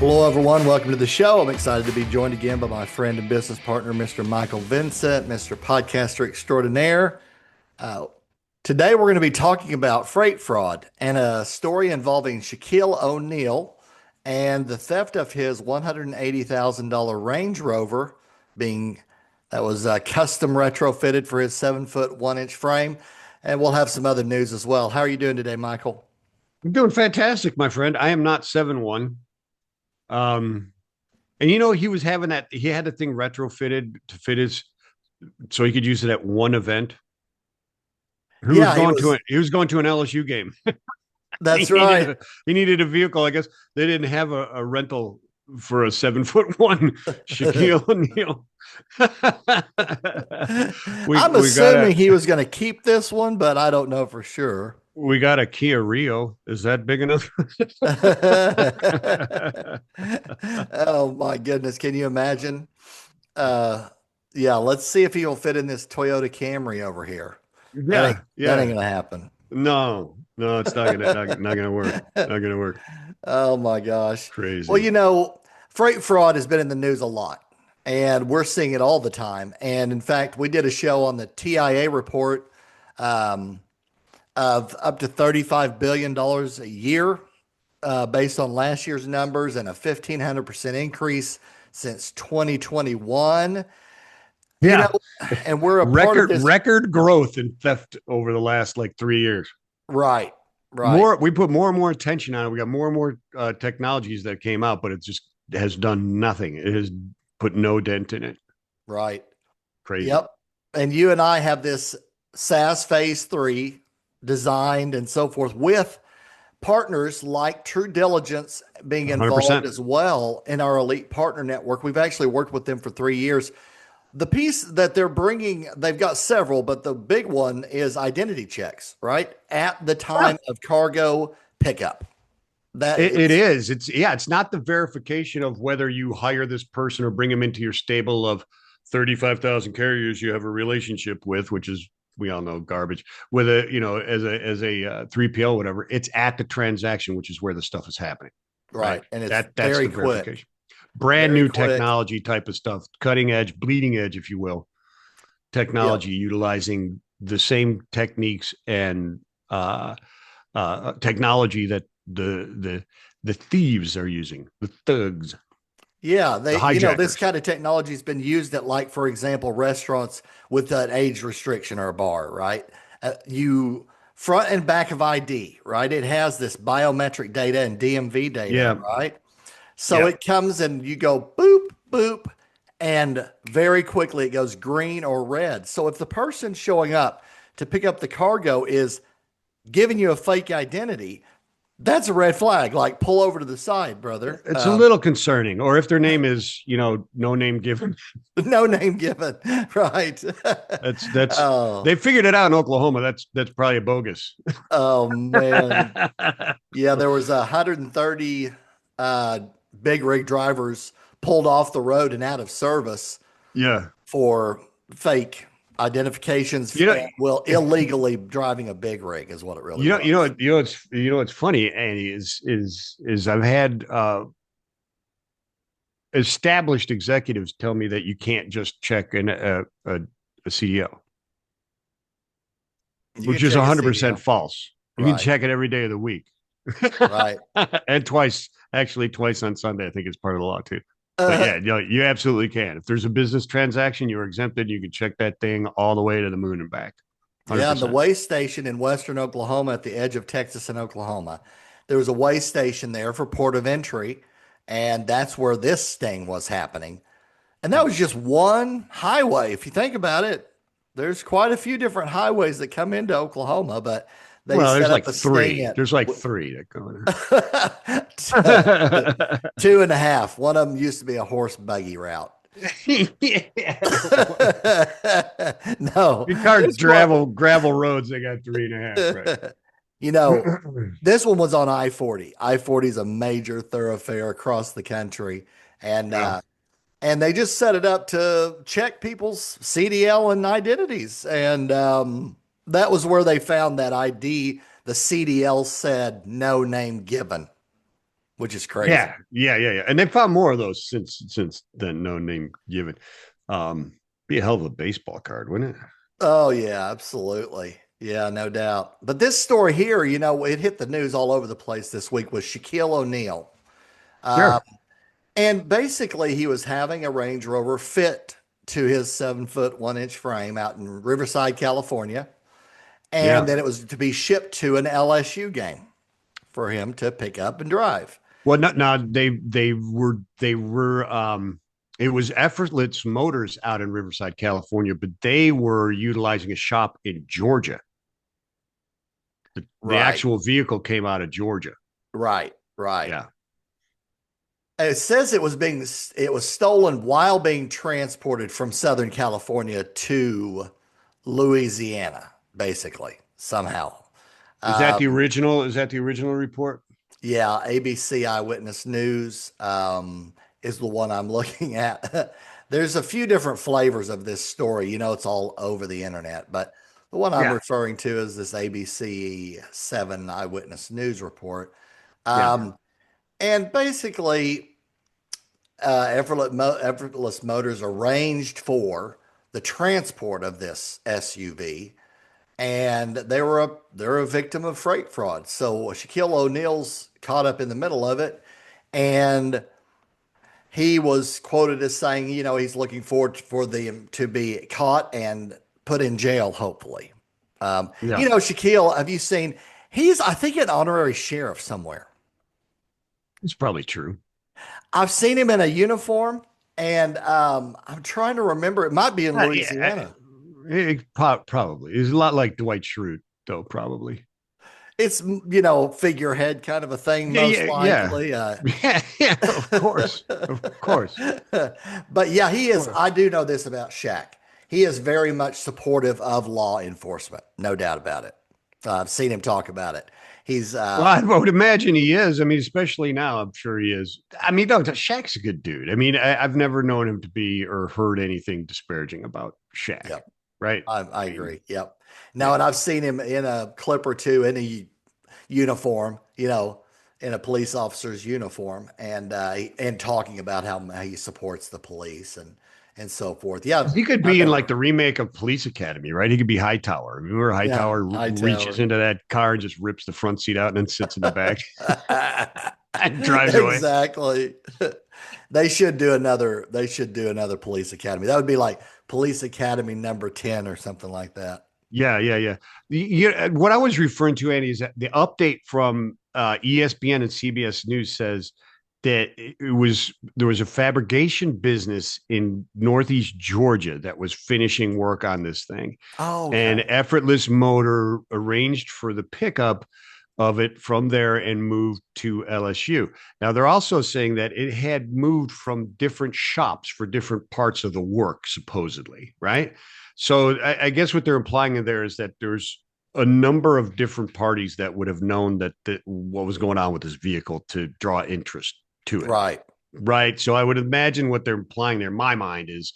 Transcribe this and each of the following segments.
Hello, everyone. Welcome to the show. I'm excited to be joined again by my friend and business partner, Mr. Michael Vincent, Mr. Podcaster Extraordinaire. Uh, Today, we're going to be talking about freight fraud and a story involving Shaquille O'Neal and the theft of his $180,000 Range Rover being that was custom retrofitted for his 7 foot 1 inch frame. And we'll have some other news as well. How are you doing today, Michael? I'm doing fantastic, my friend. I am not 7'1". And he was having he had the thing retrofitted to fit his, so he could use it at one event. Yeah, he was. He was going to an LSU game. he That's needed right. a, he needed a vehicle. I guess they didn't have a rental for a 7'1" Shaquille O'Neal. I'm we got assuming a he was going to keep this one, but I don't know for sure. we got a Kia Rio. Is that big enough? Oh my goodness, can you imagine? Uh yeah, let's see if he'll fit in this Toyota Camry over here. That ain't Yeah, that ain't yeah. gonna happen. No, it's not gonna work. Not gonna work. Oh my gosh. Well, Crazy. freight fraud has been in the news a lot, and we're seeing it all the time. And in fact, we did a show on the TIA report um, of up to $35 billion a year based on last year's numbers and a 1,500% increase since 2021. You know, Yeah. and we're a part of this. Record growth in theft over the last like 3 years. Right, right, We put more and more attention on it. We got more and more technologies that came out, but it just has done nothing. It has put no dent in it. right. Crazy. Yep. And you and I have this SaaS Phase 3 designed and so forth with partners like TruDiligence being involved 100%. as well in our elite partner network. We've actually worked with them for 3 years. The piece that they're bringing, they've got several, but the big one is identity checks, right? At the Yeah. time of cargo pickup. That It is is. It's not the verification of whether you hire this person or bring them into your stable of 35,000 carriers you have a relationship with, which is, we all know, garbage, with as a 3PL, whatever. It's at the transaction, which is where the stuff is happening. Right. right. And it's That's very the quick, verification. Brand very new quick. technology type of stuff, cutting edge, bleeding edge, if you will, Yep. technology utilizing the same techniques and technology that the thieves are using, the thugs, Yeah, the this hijackers. kind of technology has been used at, like, for example, restaurants with an age restriction or a bar, right? You front and back of ID, right? It has this biometric data and DMV data, Yeah, right? So yeah. it comes and you go boop, boop, and very quickly it goes green or red. So if the person showing up to pick up the cargo is giving you a fake identity, that's a red flag. Like, pull over to the side, brother. It's a little concerning. Or if their name is, no name given. No name given. Right. That's Oh, they figured it out in Oklahoma. That's probably a bogus. oh man. Yeah, there was 130 uh, big rig drivers pulled off the road and out of service Yeah. for fake identifications You know, and, well, illegally driving a big rig is what it really you know, was. it's funny, Andy, is I've had established executives tell me that you can't just check a CDL, You can which is check a 100% CDL. false. You can Right. check it every day of the week. Right. And twice on Sunday. I think it's part of the law too. But Uh, yeah, you absolutely can. If there's a business transaction, you're exempted. You can check that thing all the way to the moon and back. yeah, and the 100%. way station in western Oklahoma at the edge of Texas and Oklahoma, there was a way station there for port of entry, and that's where this sting was happening. And that was just one highway. If you think about it, there's quite a few different highways that come into Oklahoma, but they Well, set there's up like a sting three. at There's like three that go in two there. two and a half. One of them used to be a horse buggy route. Yeah. No, Your car this one, gravel roads, they got three and a half, right? you know, this one was on I-40. I-40 is a major thoroughfare across the country, and Well, they just set it up to check people's CDL and identities. And that was where they found that ID. The CDL said no name given, which is crazy. Yeah. And they found more of those since then. No name given. Be a hell of a baseball card, wouldn't it? Oh yeah, absolutely. Yeah, no doubt. But this story here, it hit the news all over the place this week was Shaquille O'Neal. Uh, Sure. and basically he was having a Range Rover fit to his 7 foot 1 inch frame out in Riverside, California. And Yeah. then it was to be shipped to an LSU game for him to pick up and drive. Well, no, they were it was Effortless Motors out in Riverside, California, but they were utilizing a shop in Georgia. The Right, actual vehicle came out of Georgia. right. Yeah. It says it was stolen while being transported from Southern California to Louisiana, basically, somehow. Is that the Um, original? Is that the original report? yeah, ABC Eyewitness News is the one I'm looking at. There's a few different flavors of this story. It's all over the internet, but the one I'm Yeah. referring to is this ABC 7 Eyewitness News report. Yeah. Um, and basically, Effortless Motors arranged for the transport of this SUV, and they're a victim of freight fraud. So Shaquille O'Neal's caught up in the middle of it, and he was quoted as saying, he's looking forward for them to be caught and put in jail, hopefully. Yeah. Shaquille, have you seen? He's, I think, an honorary sheriff somewhere. It's probably true. I've seen him in a uniform, and I'm trying to remember. It might be in Yeah. Louisiana. Probably. It's a lot like Dwight Schrute, though, probably. It's figurehead kind of a thing, Yeah, most yeah, yeah. likely. Yeah, of course. Of course. But yeah, he Of is. course. I do know this about Shaq. He is very much supportive of law enforcement, no doubt about it. I've seen him talk about it. He's Well, I would imagine he is. I mean, especially now, I'm sure he is. I mean, no, Shaq's a good dude. I mean, I've never known him to be or heard anything disparaging about Shaq, Yep, right? I I mean, agree. Yep. yeah. Now, and I've seen him in a clip or two in a uniform, in a police officer's uniform, and talking about how he supports the police and so forth. Yeah, He could I've be in like never. the remake of Police Academy, right? He could be Hightower. Remember Yeah, Hightower reaches Hightower. into that car and just rips the front seat out and then sits in the back and drives away. Exactly. They should do another police academy. That would be like police academy number 10 or something like that. Yeah. What I was referring to, Andy, is that the update from ESPN and CBS News says that there was a fabrication business in Northeast Georgia that was finishing work on this thing, Oh, and okay. Effortless Motor arranged for the pickup of it from there and moved to LSU. Now they're also saying that it had moved from different shops for different parts of the work, supposedly, right? So I guess what they're implying in there is that there's a number of different parties that would have known that what was going on with this vehicle to draw interest to it, Right. right? So I would imagine what they're implying there, in my mind, is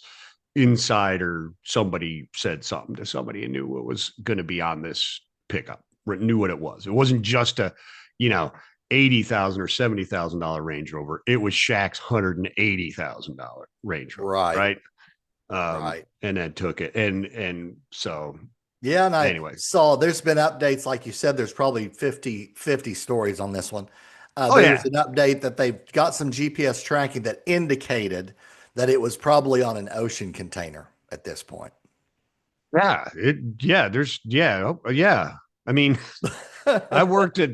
inside or somebody said something to somebody and knew what was going to be on this pickup, knew what it was. It wasn't just a, you know, $80,000 or $70,000 Range Rover. It was Shaq's $180,000 Range Rover, Right. right? Right. And then took it, and so Yeah, and I anyway. saw there's been updates, like you said, there's probably fifty stories on this one. Oh There was yeah, an update that they've got some GPS tracking that indicated that it was probably on an ocean container at this point. there's yeah. I mean, I worked at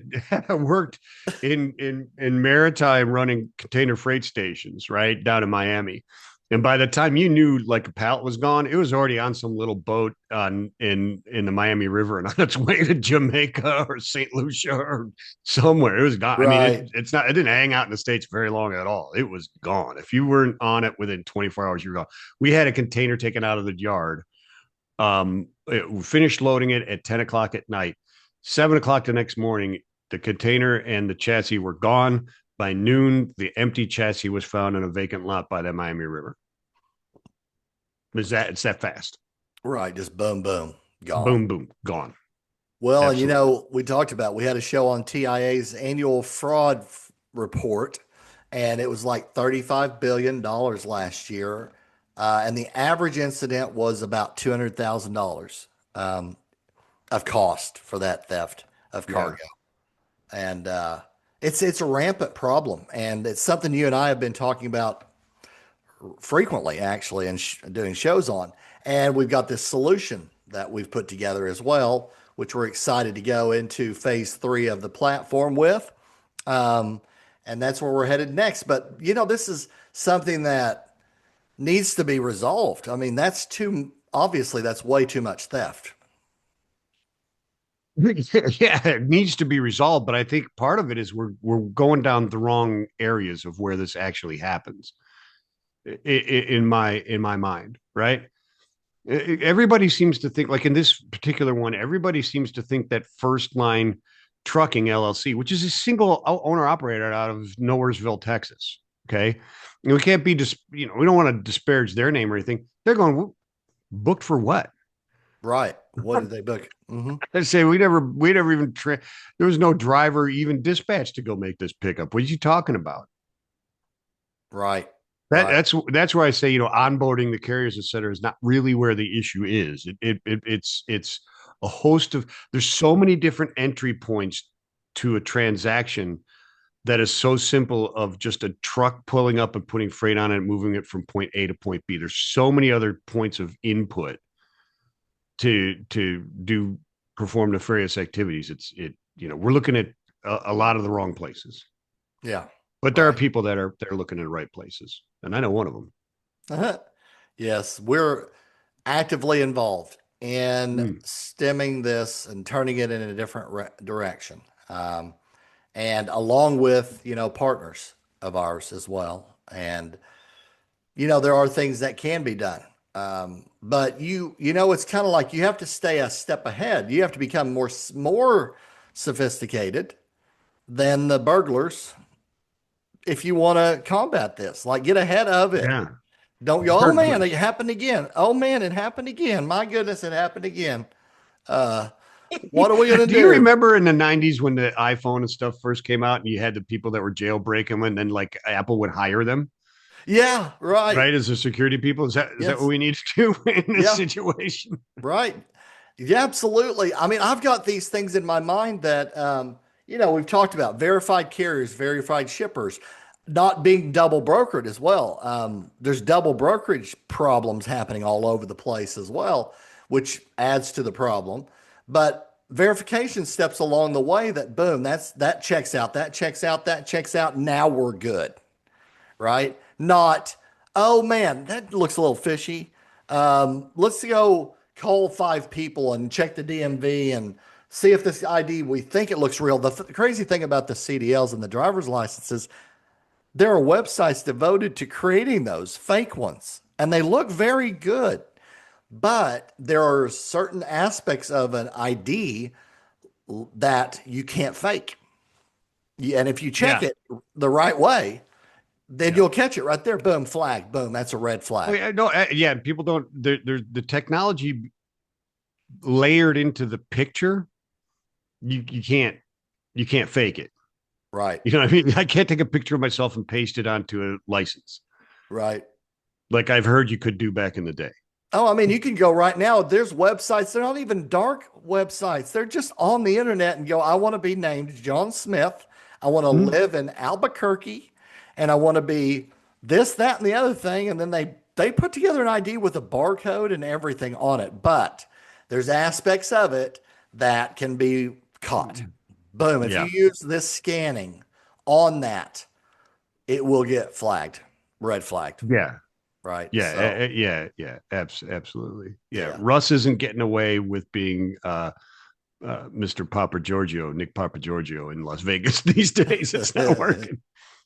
I worked in maritime running container freight stations right down in Miami. And by the time you knew like a pallet was gone, it was already on some little boat on in the Miami River and on its way to Jamaica or St. Lucia or somewhere. It was gone. I mean, Right. it didn't hang out in the States very long at all. It was gone. If you weren't on it within 24 hours, you were gone. We had a container taken out of the yard. We finished loading it at 10 o'clock at night. 7 o'clock the next morning, the container and the chassis were gone. By noon, the empty chassis was found in a vacant lot by the Miami River. It's that fast? Right. Just boom, boom, gone. Boom, boom, gone. Well, and Absolutely. we talked about we had a show on TIA's annual fraud report, and it was like $35 billion last year. And the average incident was about $200,000 of cost for that theft of Yeah. cargo. And it's a rampant problem, and it's something you and I have been talking about frequently, actually, and doing shows on. And we've got this solution that we've put together as well, which we're excited to go into phase 3 of the platform with. Um, and that's where we're headed next. But this is something that needs to be resolved. I mean, that's too obviously that's way too much theft. Yeah, it needs to be resolved, but I think part of it is we're going down the wrong areas of where this actually happens. In my mind, right? Everybody seems to think, like in this particular one, everybody seems to think that First Line Trucking LLC, which is a single owner operator out of Nowheresville, Texas. Okay, and we can't be we don't want to disparage their name or anything. They're going booked for what? Right. What did they book? Hmm. I say we never even there was no driver even dispatched to go make this pickup. What are you talking about? Right. That Right. that's where I say, onboarding the carriers, et cetera, is not really where the issue is. It's a host of, there's so many different entry points to a transaction that is so simple of just a truck pulling up and putting freight on it and moving it from point A to point B. There's so many other points of input to do perform nefarious activities. We're looking at a lot of the wrong places. Yeah. But there are Right. people that are looking at the right places, and I know one of them. Yes, we're actively involved in Mm. stemming this and turning it in a different direction. And along with, partners of ours as well. And, there are things that can be done. But it's kind of like you have to stay a step ahead. You have to become more sophisticated than the burglars if you want to combat this. Like get ahead of it. Yeah. Don't go, oh man, it Burglars. happened again. Oh man, it happened again. My goodness, it happened again. Uh, what are we gonna Do you do? remember in the 90s when the iPhone and stuff first came out and you had the people that were jailbreaking them and then like Apple would hire them, Yeah, right. right? As the security people? Is that what Yes. we need to do in this Yeah, situation? right. Yeah, absolutely. I mean, I've got these things in my mind that, we've talked about verified carriers, verified shippers, not being double brokered as well. There's double brokerage problems happening all over the place as well, which adds to the problem. But verification steps along the way that boom, that checks out, that checks out, that checks out. Now we're good, right? Not, oh man, that looks a little fishy. Let's go call 5 people and check the DMV and see if this ID, we think it looks real. The crazy thing about the CDLs and the driver's licenses, there are websites devoted to creating those fake ones, and they look very good. But there are certain aspects of an ID that you can't fake. And if you check Yeah. it the right way, then Yeah. you'll catch it right there. Boom, flag. Boom, that's a red Oh, flag. yeah, no, yeah, people don't. There's the technology layered into the picture. You can't fake it. Right, You know what I mean? I can't take a picture of myself and paste it onto a license right. like I've heard you could do back in the day. Oh, I mean, you can go right now. There's websites. They're not even dark websites. They're just on the internet and go, I want to be named John Smith. I want to Hmm? live in Albuquerque and I want to be this, that, and the other thing. And then they put together an ID with a barcode and everything on it. But there's aspects of it that can be caught. Boom. If you Yeah. use this scanning on that, it will get flagged, red flagged. Yeah. Right. Yeah, So, yeah. Absolutely. Yeah, yeah. Russ isn't getting away with being Mr. Papa Giorgio, Nick Papa Giorgio in Las Vegas these days. It's not working.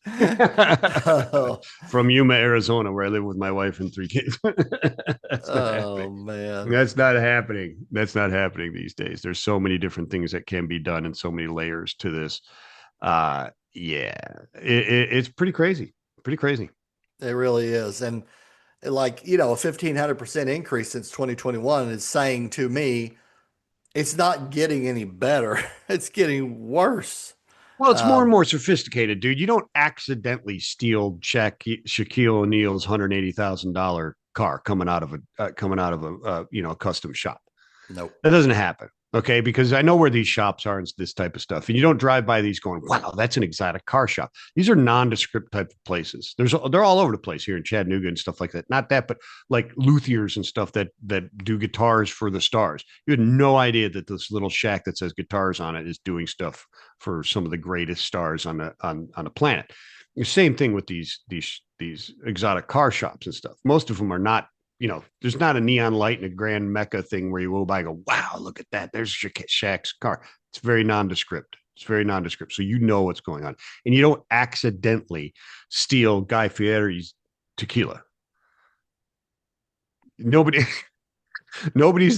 Oh, From Yuma, Arizona, where I live with my wife and 3 kids. That's not happening. oh man. That's not happening. That's not happening these days. There's so many different things that can be done and so many layers to this. Yeah, it's pretty crazy. Pretty crazy. It really is. And like, a 1,500% increase since 2021 is saying to me, it's not getting any better. It's getting worse. Well, it's more and more sophisticated, dude. You don't accidentally steal Shaquille O'Neal's $180,000 car coming out of a custom shop. Nope. That doesn't happen. Okay. Because I know where these shops are and this type of stuff. And you don't drive by these going, wow, that's an exotic car shop. These are nondescript type of places. They're all over the place here in Chattanooga and stuff like that. Not that, but like luthiers and stuff that do guitars for the stars. You had no idea that this little shack that says guitars on it is doing stuff for some of the greatest stars on the planet. The same thing with these exotic car shops and stuff. Most of them are not, there's not a neon light and a grand Mecca thing where you go by and go, wow, look at that. There's Shaq's car. It's very nondescript. It's very nondescript. So you know what's going on. And you don't accidentally steal Guy Fieri's tequila. Nobody's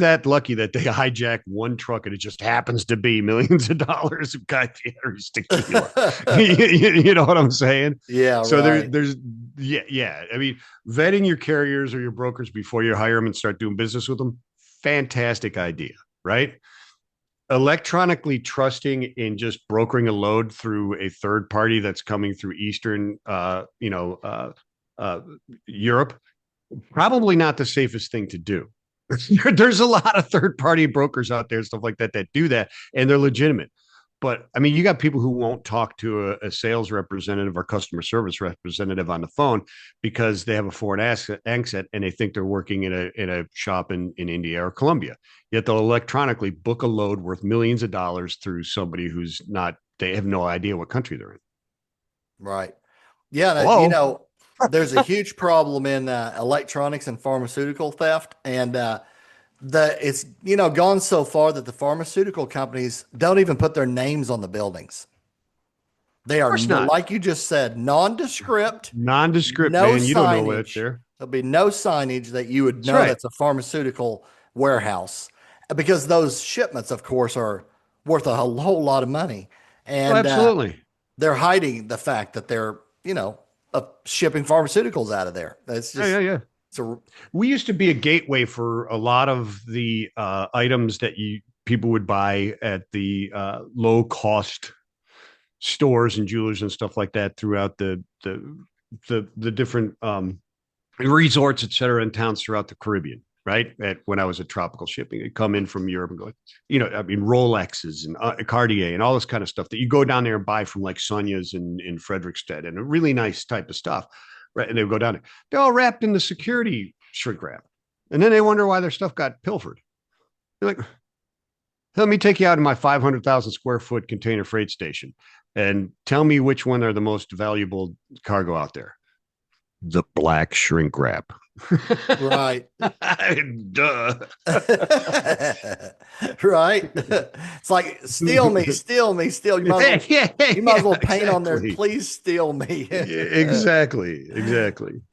that lucky that they hijack one truck and it just happens to be millions of dollars of Guy Fieri's tequila. You know what I'm saying? Yeah. So right. there's yeah. I mean, vetting your carriers or your brokers before you hire them and start doing business with them, fantastic idea, right? Electronically trusting in just brokering a load through a third party that's coming through Eastern, Europe, probably not the safest thing to do. There's a lot of third party brokers out there, stuff like that do that, and they're legitimate. But I mean, you got people who won't talk to a sales representative or customer service representative on the phone because they have a foreign accent and they think they're working in a shop in India or Colombia. Yet they'll electronically book a load worth millions of dollars through somebody who's not. They have no idea what country they're in. Right. Yeah. Hello? There's a huge problem in electronics and pharmaceutical theft, and it's gone so far that the pharmaceutical companies don't even put their names on the buildings. They are, Not. like you just said, nondescript. Nondescript, No man. You don't know what's signage. there. There'll be no signage that you would That's know right. that's a pharmaceutical warehouse, because those shipments, of course, are worth a whole lot of money, Oh, and absolutely. they're hiding the fact that they're shipping pharmaceuticals out of there. It's Yeah, yeah, just yeah. it's a We used to be a gateway for a lot of the items that people would buy at the low cost stores and jewelers and stuff like that throughout the different resorts, et cetera, in towns throughout the Caribbean. Right. When I was at Tropical Shipping, it'd come in from Europe and go, I mean, Rolexes and Cartier and all this kind of stuff that you go down there and buy from like Sonia's in Frederickstead and a really nice type of stuff. Right. And they would go down there. They're all wrapped in the security shrink wrap. And then they wonder why their stuff got pilfered. They're like, let me take you out to my 500,000 square foot container freight station and tell me which one are the most valuable cargo out there. The black shrink wrap. right. Duh. Right. It's like, steal me, steal me, steal. You might as well paint on there, exactly. please steal me. Exactly.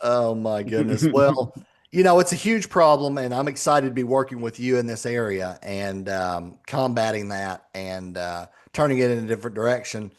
Oh my goodness. Well, it's a huge problem, and I'm excited to be working with you in this area and combating that and turning it in a different direction.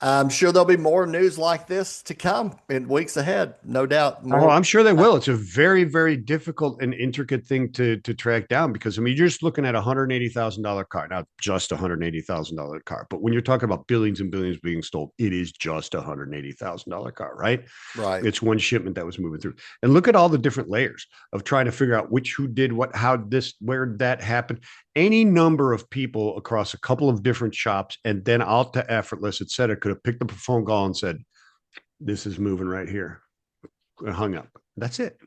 I'm sure there'll be more news like this to come in weeks ahead. No doubt. Oh, More. I'm sure they will. It's a very, very difficult and intricate thing to track down because I mean you're just looking at $180,000 car, not just $180,000 car, but when you're talking about billions and billions being stolen, it is just $180,000 car, right? Right. It's one shipment that was moving through, and look at all the different layers of trying to figure out who did what, how this, where that happened. Any number of people across a couple of different shops, and then out to Effortless, et cetera, could have picked up a phone call and said, "This is moving right here." Hung up. That's it.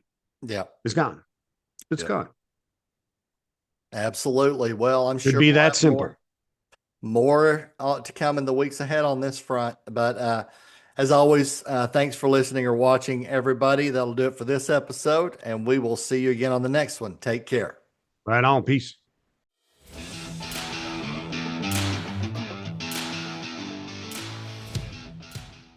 Yeah. It's gone. It's Yeah. gone. Absolutely. Well, I'm It'd sure be we'll that have simple. more to come in the weeks ahead on this front. But as always, thanks for listening or watching, everybody. That'll do it for this episode, and we will see you again on the next one. Take care. Right on. Peace.